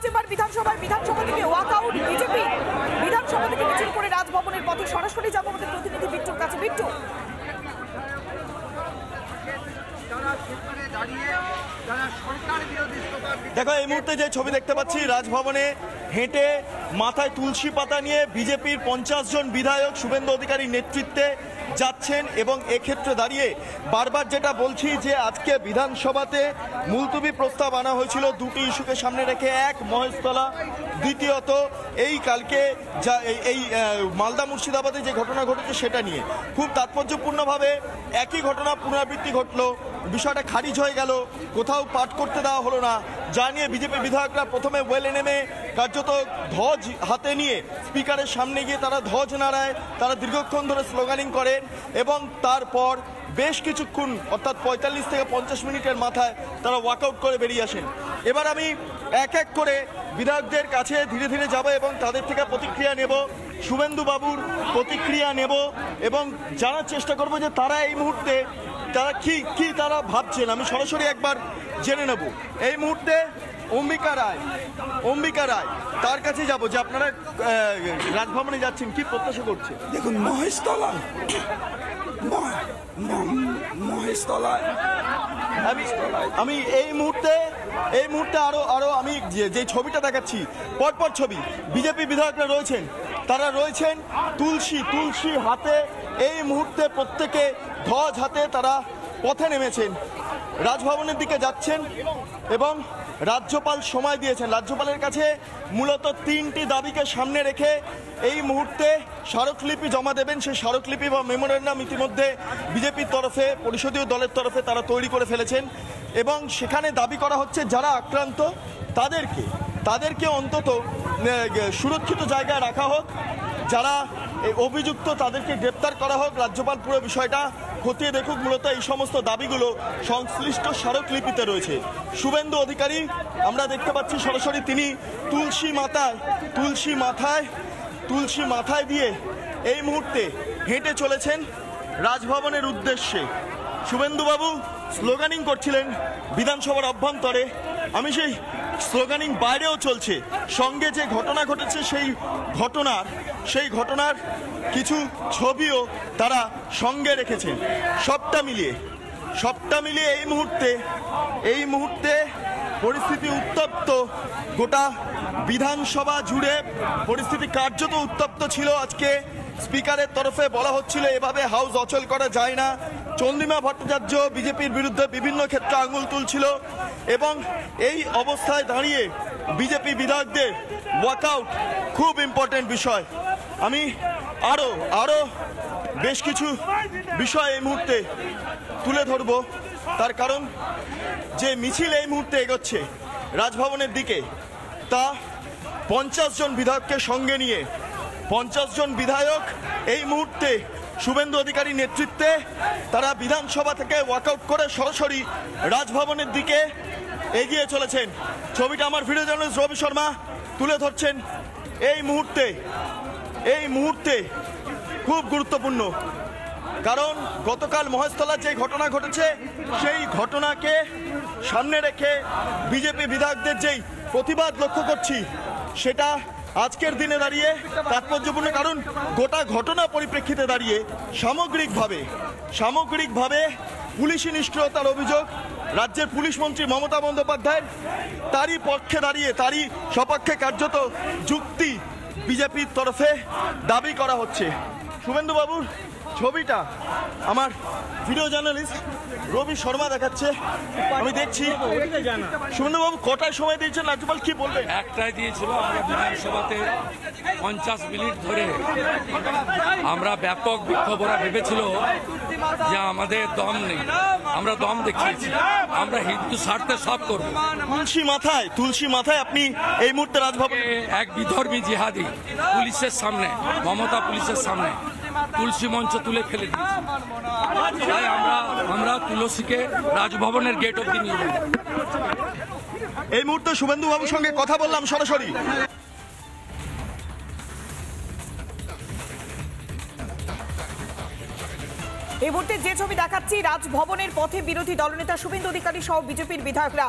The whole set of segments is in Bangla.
আজ এবার বিধানসভা থেকে ওয়াকআউট বিজেপি। বিধানসভা থেকে মিছিল করে রাজভবনের পথে সরাসরি যাবো আমাদের প্রতিনিধি বিট্টুর কাছে। বিট্টু, দেখো এই মুহূর্তে যে ছবি দেখতে পাচ্ছি, রাজভবনে হেঁটে মাথায় তুলসী পাতা নিয়ে বিজেপির 50 জন বিধায়ক শুভেন্দু অধিকারীর নেতৃত্বে যাচ্ছেন। এবং এক্ষেত্রে দাঁড়িয়ে বারবার যেটা বলছি যে আজকে বিধানসভাতে মুলতবি প্রস্তাব আনা হয়েছিল দুটি ইস্যুকে সামনে রেখে, এক মহেশতলা, দ্বিতীয়ত এই কালকে যা এই মালদা মুর্শিদাবাদে যে ঘটনা ঘটেছে সেটা নিয়ে। খুব তাৎপর্যপূর্ণভাবে একই ঘটনা পুনরাবৃত্তি ঘটলো, বিষয়টা খারিজ হয়ে গেল, কোথাও পাঠ করতে দেওয়া হলো না, যা নিয়ে বিজেপি বিধায়করা প্রথমে ওয়েলে নেমে কার্যত ধ্বজ হাতে নিয়ে স্পিকারের সামনে গিয়ে তারা ধ্বজ নাড়ায়, তারা দীর্ঘক্ষণ ধরে স্লোগানিং করেন এবং তারপর বেশ কিছুক্ষণ অর্থাৎ 45 থেকে 50 মিনিটের মাথায় তারা ওয়াকআউট করে বেরিয়ে আসেন। এবার আমি এক এক করে বিধায়কদের কাছে ধীরে ধীরে যাব এবং তাদের থেকে প্রতিক্রিয়া নেব, শুভেন্দু বাবুর প্রতিক্রিয়া নেব এবং জানার চেষ্টা করব যে তারা এই মুহূর্তে তারা কি তারা ভাবছেন। আমি সরাসরি একবার জেনে নেব। এই মুহূর্তে অম্বিকা রায় তার কাছে যাব যে আপনারা রাজভবনে যাচ্ছেন, কি প্রত্যাশা করছে? দেখুন, মহেশতলায় আমি এই মুহূর্তে আরো আমি যে ছবিটা দেখাচ্ছি, পরপর ছবি, বিজেপি বিধায়করা রয়েছেন, তারা রয়েছেন তুলসী হাতে, এই মুহূর্তে প্রত্যেকে ধ্বজ হাতে তারা পথে নেমেছেন, রাজভবনের দিকে যাচ্ছেন এবং রাজ্যপাল সময় দিয়েছেন। রাজ্যপালের কাছে মূলত 3টি দাবিকে সামনে রেখে এই মুহূর্তে স্মারকলিপি জমা দেবেন। সেই স্মারকলিপি বা মেমোরেন্ডাম ইতিমধ্যে বিজেপির তরফে, পরিষদীয় দলের তরফে তারা তৈরি করে ফেলেছেন এবং সেখানে দাবি করা হচ্ছে যারা আক্রান্ত তাদেরকে অন্তত সুরক্ষিত জায়গায় রাখা হোক, যারা অভিযুক্ত তাদেরকে গ্রেপ্তার করা হোক, রাজ্যপাল পুরো বিষয়টা খতিয়ে দেখুক। মূলত এই সমস্ত দাবিগুলো সংশ্লিষ্ট স্মারকলিপিতে রয়েছে। শুভেন্দু অধিকারী আমরা দেখতে পাচ্ছি সরাসরি তিনি তুলসী মাথায় দিয়ে এই মুহূর্তে হেঁটে চলেছেন রাজভবনের উদ্দেশ্যে। শুভেন্দুবাবু স্লোগানিং করছিলেন বিধানসভার অভ্যন্তরে, আমি সেই স্লোগানিং বাইরেও চলছে। সঙ্গে যে ঘটনা ঘটেছে সেই ঘটনার কিছু ছবিও তারা সঙ্গে রেখেছেন। সবটা মিলিয়ে এই মুহূর্তে পরিস্থিতি উত্তপ্ত। গোটা বিধানসভা জুড়ে পরিস্থিতি কার্যত উত্তপ্ত ছিল। আজকে স্পিকারের তরফে বলা হচ্ছিল এভাবে হাউস অচল করা যায় না। চন্দ্রিমা ভট্টাচার্য বিজেপির বিরুদ্ধে বিভিন্ন ক্ষেত্রে আঙুল তুলছিল এবং এই অবস্থায় দাঁড়িয়ে বিজেপি বিধায়কদের ওয়াকআউট খুব ইম্পর্টেন্ট বিষয়। আমি আরো বেশ কিছু বিষয় এই মুহূর্তে তুলে ধরব, তার কারণ যে মিছিল এই মুহূর্তে এগোচ্ছে রাজভবনের দিকে, তা 50 জন বিধায়ককে সঙ্গে নিয়ে 50 জন বিধায়ক এই মুহূর্তে শুভেন্দু অধিকারীর নেতৃত্বে তারা বিধানসভা থেকে ওয়াকআউট করে সরাসরি রাজভবনের দিকে এগিয়ে চলেছেন। ছবিটা আমার ভিডিও জার্নালিস্ট রবি শর্মা তুলে ধরছেন। এই মুহূর্তে খুব গুরুত্বপূর্ণ, কারণ গতকাল মহেশতলার যে ঘটনা ঘটেছে সেই ঘটনাকে সামনে রেখে বিজেপি বিধায়কদের যেই প্রতিবাদ লক্ষ্য করছি সেটা আজকের দিনে দাঁড়িয়ে তাৎপর্যপূর্ণ, কারণ গোটা ঘটনা পরিপ্রেক্ষিতে দাঁড়িয়ে সামগ্রিকভাবে পুলিশি নিষ্ক্রিয়তার অভিযোগ রাজ্যের পুলিশ মন্ত্রী মমতা বন্দ্যোপাধ্যায়ের, তারই পক্ষে দাঁড়িয়ে তারই সপক্ষে কার্যত যুক্তি বিজেপির তরফে দাবি করা হচ্ছে। শুভেন্দু বাবুর ছবিটা আমার ভিডিও জার্নালিস্ট রবি শর্মা দেখাচ্ছে, আমি দেখছি। শুভেন্দু বাবু কটায় সময় দিয়েছেন, রাজ্যপাল কি বলবেন? একটাই দিয়েছিল। আমরা বিধানসভাতে 50 মিনিট ধরে আমরা ব্যাপক বিক্ষোভ, ওরা ভেবেছিল যে আমাদের দম নেই, আমরা দম দেখিয়েছি, আমরা হিন্দু স্বার্থে সব করব। তুলসী মাথায় আপনি এই মুহূর্তে রাজভবনে এক বিধর্মী জিহাদি পুলিশের সামনে, মমতা পুলিশের সামনে তুলসী মঞ্চ তুলে ফেলে দিয়েছি। তাই আমরা তুলসীকে রাজভবনের গেট অব্দি নিয়ে যাব। এই মুহূর্তে শুভেন্দু বাবুর সঙ্গে কথা বললাম সরাসরি। এই মুহূর্তে যে ছবি দেখাচ্ছি, রাজভবনের পথে বিরোধী দলনেতা শুভেন্দু অধিকারী সহ বিজেপির বিধায়করা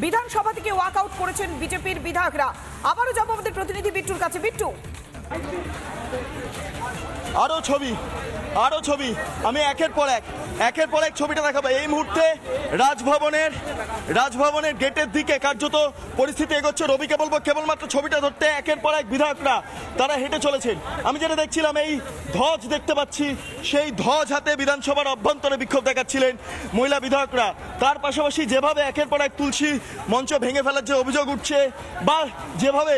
বিধানসভা থেকে ওয়াক আউট করেছেন বিজেপির বিধায়করা। আবারও যাবো আমাদের প্রতিনিধি বিট্টুর কাছে। বিট্টু, আরো ছবি আমি একের পর এক ছবিটা দেখাবো। এই মুহূর্তে রাজভবনের গেটের দিকে কার্যত পরিস্থিতি এগোচ্ছে। রবিকে বলবো কেবলমাত্র ছবিটা ধরতে। একের পর এক বিধায়করা তারা হেঁটে চলেছেন। আমি যেটা দেখছিলাম, এই ধ্বজ দেখতে পাচ্ছি, সেই ধ্বজ হাতে বিধানসভার অভ্যন্তরে বিক্ষোভ দেখাচ্ছিলেন মহিলা বিধায়করা। তার পাশাপাশি যেভাবে একের পর এক তুলসী মঞ্চ ভেঙে ফেলার যে অভিযোগ উঠছে বা যেভাবে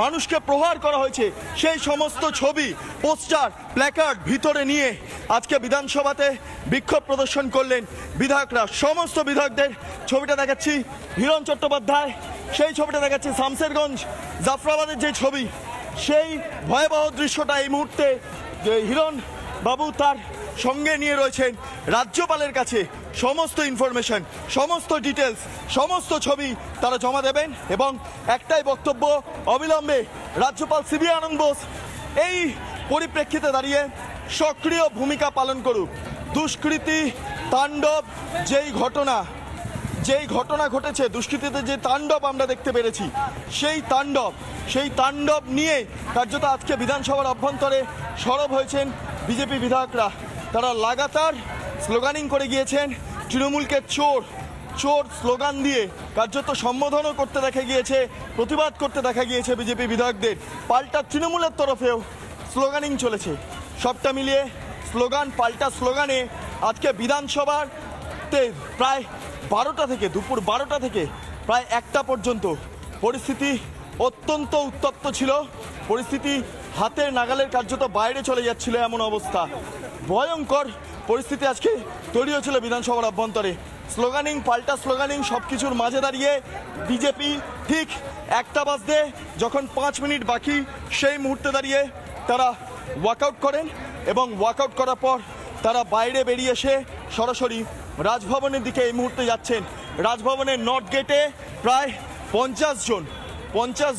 মানুষকে প্রহার করা হয়েছে, সেই সমস্ত ছবি, পোস্টার, প্ল্যাকার্ড ভিতরে নিয়ে আজকে বিধানসভাতে বিক্ষোভ প্রদর্শন করলেন বিধায়করা। সমস্ত বিধায়কদের ছবিটা দেখাচ্ছি। হিরণ চট্টোপাধ্যায়, সেই ছবিটা দেখাচ্ছি। শামসেরগঞ্জ, জাফরাবাদের যে ছবি, সেই ভয়াবহ দৃশ্যটা এই মুহূর্তে হিরণ বাবু তার সঙ্গে নিয়ে রয়েছেন। রাজ্যপালের কাছে সমস্ত ইনফরমেশন, সমস্ত ডিটেলস, সমস্ত ছবি তারা জমা দেবেন এবং একটাই বক্তব্য, অবিলম্বে রাজ্যপাল সিবি আনন্দ বোস এই পরিপ্রেক্ষিতে দাঁড়িয়ে সক্রিয় ভূমিকা পালন করুক। দুষ্কৃতী তাণ্ডব, যেই ঘটনা ঘটেছে, দুষ্কৃতীদের যে তাণ্ডব আমরা দেখতে পেরেছি, সেই তাণ্ডব নিয়ে কার্যত আজকে বিধানসভার অভ্যন্তরে সরব হয়েছেন বিজেপি বিধায়করা। তারা লাগাতার স্লোগানিং করে গিয়েছেন। তৃণমূলকে চোর স্লোগান দিয়ে কার্যত সম্বোধনও করতে দেখা গিয়েছে, প্রতিবাদ করতে দেখা গিয়েছে বিজেপি বিধায়কদের। পাল্টা তৃণমূলের তরফেও স্লোগানিং চলেছে। সবটা মিলিয়ে স্লোগান পাল্টা স্লোগানে আজকে বিধানসভাতে প্রায় 12টা থেকে, দুপুর 12টা থেকে প্রায় 1টা পর্যন্ত পরিস্থিতি অত্যন্ত উত্তপ্ত ছিল। পরিস্থিতি হাতের নাগালের কার্যত বাইরে চলে যাচ্ছিল এমন অবস্থা। ভয়ঙ্কর পরিস্থিতি আজকে তৈরি হয়েছিল বিধানসভার অভ্যন্তরে। স্লোগানিং পাল্টা স্লোগানিং সব কিছুর মাঝে দাঁড়িয়ে বিজেপি ঠিক 1টা বাজতে যখন 5 মিনিট বাকি, সেই মুহূর্তে দাঁড়িয়ে তারা ওয়াকআউট করেন এবং ওয়াকআউট করার পর তারা বাইরে বেরিয়ে এসে সরাসরি রাজভবনের দিকে এই মুহূর্তে যাচ্ছেন। রাজভবনের নর্থ গেটে প্রায় 50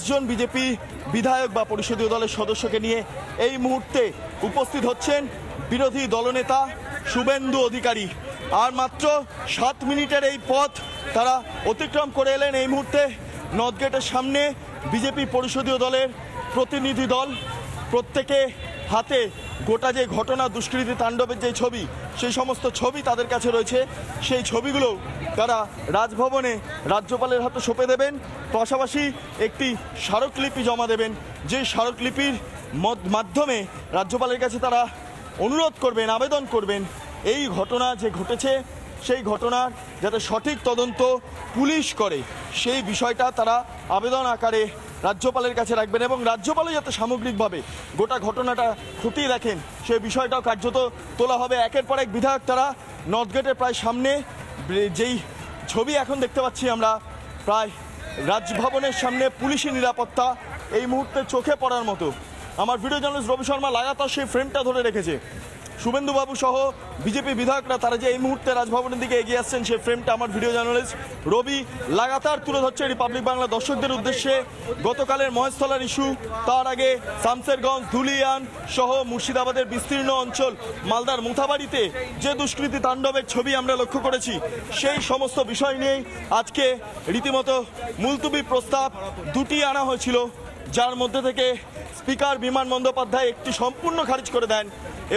জন বিজেপি বিধায়ক বা পরিষদীয় দলের সদস্যকে নিয়ে এই মুহূর্তে উপস্থিত হচ্ছেন বিরোধী দলনেতা শুভেন্দু অধিকারী। আর মাত্র 7 মিনিটের এই পথ তারা অতিক্রম করে এলেন। এই মুহূর্তে নর্থ গেটের সামনে বিজেপি পরিষদীয় দলের প্রতিনিধি দল, প্রত্যেকে হাতে গোটা যে ঘটনা, দুষ্কৃতী তাণ্ডবের যে ছবি, সেই সমস্ত ছবি তাদের কাছে রয়েছে। সেই ছবিগুলো তারা রাজভবনে রাজ্যপালের হাতে সঁপে দেবেন। পাশাপাশি একটি স্মারকলিপি জমা দেবেন, যে স্মারকলিপির মাধ্যমে রাজ্যপালের কাছে তারা অনুরোধ করবেন, আবেদন করবেন, এই ঘটনা যে ঘটেছে সেই ঘটনার যাতে সঠিক তদন্ত পুলিশ করে, সেই বিষয়টা তারা আবেদন আকারে রাজ্যপালের কাছে রাখবেন এবং রাজ্যপালও যাতে সামগ্রিকভাবে গোটা ঘটনাটা খতিয়ে দেখেন, সেই বিষয়টাও কার্যত তোলা হবে। একের পর এক বিধায়ক তারা নর্থ গেটের প্রায় সামনে, যেই ছবি এখন দেখতে পাচ্ছি আমরা, প্রায় রাজভবনের সামনে পুলিশি নিরাপত্তা এই মুহূর্তে চোখে পড়ার মতো। আমার ভিডিও জার্নালিস্ট রবি শর্মা লাগাতার সেই ফ্রেমটা ধরে রেখেছে। শুভেন্দুবাবু সহ বিজেপি বিধায়করা তারা যে এই মুহূর্তে রাজভবনের দিকে এগিয়ে আসছেন, সেই ফ্রেমটা আমার ভিডিও জার্নালিস্ট রবি লাগাতার তুলে ধরছে রিপাবলিক বাংলা দর্শকদের উদ্দেশ্যে। গতকালের মহেশতলার ইস্যু, তার আগে শামসেরগঞ্জ, ধুলিয়ান সহ মুর্শিদাবাদের বিস্তীর্ণ অঞ্চল, মালদার মুথাবাড়িতে যে দুষ্কৃতী তাণ্ডবের ছবি আমরা লক্ষ্য করেছি, সেই সমস্ত বিষয় নিয়েই আজকে রীতিমতো মুলতুবি প্রস্তাব 2টি আনা হয়েছিল, যার মধ্যে থেকে স্পিকার বিমান বন্দ্যোপাধ্যায় একটি সম্পূর্ণ খারিজ করে দেন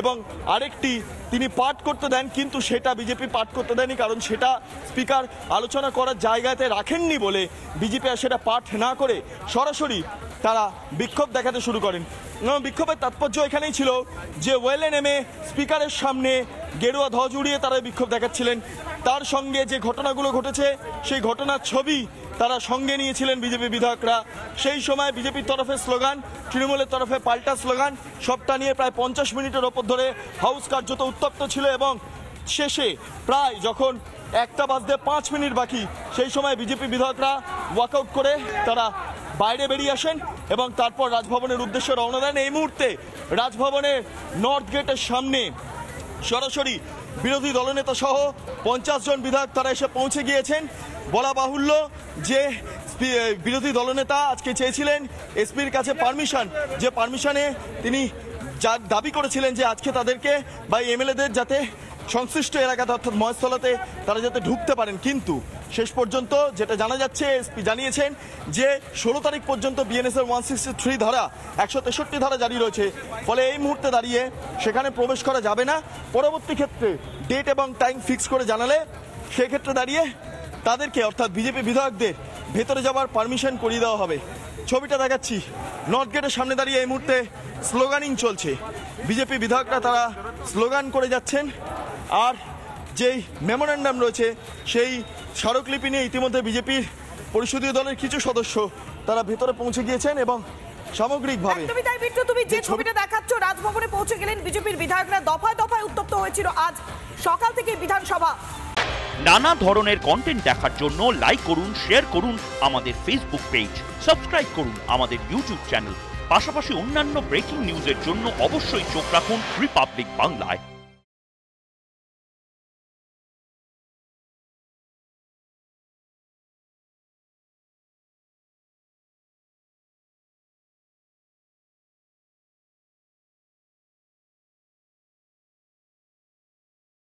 এবং আরেকটি তিনি পাঠ করতে দেন, কিন্তু সেটা বিজেপি পাঠ করতে দেয়নি, কারণ সেটা স্পিকার আলোচনা করার জায়গাতে রাখেননি বলে বিজেপি আর সেটা পাঠ না করে সরাসরি তারা বিক্ষোভ দেখাতে শুরু করেন। বিক্ষোভের তাৎপর্য এখানেই ছিল যে ওয়েলে নেমে স্পিকারের সামনে গেরুয়া ধ্বজ উড়িয়ে তারা বিক্ষোভ দেখাচ্ছিলেন। তার সঙ্গে যে ঘটনাগুলো ঘটেছে সেই ঘটনার ছবি তারা সঙ্গে নিয়েছিলেন বিজেপি বিধায়করা। সেই সময় বিজেপির তরফে স্লোগান, তৃণমূলের তরফে পাল্টা স্লোগান, সবটা নিয়ে প্রায় 50 মিনিটের ওপর ধরে হাউস কার্যত উত্তপ্ত ছিল এবং শেষে প্রায় যখন 1টা বাজতে 5 মিনিট বাকি, সেই সময় বিজেপি বিধায়করা ওয়াকআউট করে তারা বাইরে বেরিয়ে আসেন এবং তারপর রাজভবনের উদ্দেশ্যে রওনা দেন। এই মুহূর্তে রাজভবনের নর্থ গেটের সামনে সরাসরি বিরোধী দলনেতা সহ 50 জন বিধায়ক তারা এসে পৌঁছে গিয়েছেন। বলা বাহুল্য যে বিরোধী দলনেতা আজকে চেয়েছিলেন এসপির কাছে পারমিশন, যে পারমিশনে তিনি দাবি করেছিলেন যে আজকে তাদেরকে বা এমএলএদের যাতে সংশ্লিষ্ট এলাকাতে অর্থাৎ মহেশতলাতে তারা যাতে ঢুকতে পারেন। কিন্তু শেষ পর্যন্ত যেটা জানা যাচ্ছে, এসপি জানিয়েছেন যে 16 তারিখ পর্যন্ত বিএনএসের 163 ধারা 163 ধারা জারি রয়েছে। ফলে এই মুহূর্তে দাঁড়িয়ে সেখানে প্রবেশ করা যাবে না। পরবর্তী ক্ষেত্রে ডেট এবং টাইম ফিক্স করে জানালে সেক্ষেত্রে দাঁড়িয়ে তাদেরকে অর্থাৎ বিজেপি বিধায়কদের ভেতরে যাওয়ার পারমিশন করিয়ে দেওয়া হবে। ছবিটা দেখাচ্ছি, নর্থ গেটের সামনে দাঁড়িয়ে এই মুহূর্তে স্লোগানিং চলছে। বিজেপি বিধায়করা তারা স্লোগান করে যাচ্ছেন। আর যেই মেমোরেন্ডাম রয়েছে সেই স্মারকলিপি নিয়ে ইতিমধ্যে বিজেপির পরিষদীয় দলের কিছু সদস্য তারা ভেতরে পৌঁছে গিয়েছেন এবং সামগ্রিকভাবে একদমই তাই বিট্টু, তুমি যে ছবিটা দেখাচ্ছ, রাজভবনে পৌঁছে গেলেন বিজেপির বিধায়করা। দফায় দফায় উত্তপ্ত হয়েছিল আজ সকাল থেকে বিধানসভা। নানা ধরনের কন্টেন্ট দেখার জন্য লাইক করুন, শেয়ার করুন আমাদের ফেসবুক পেজ, সাবস্ক্রাইব করুন আমাদের ইউটিউব চ্যানেল। পাশাপাশি অন্যান্য ব্রেকিং নিউজের জন্য অবশ্যই চোখ রাখুন রিপাবলিক বাংলায়।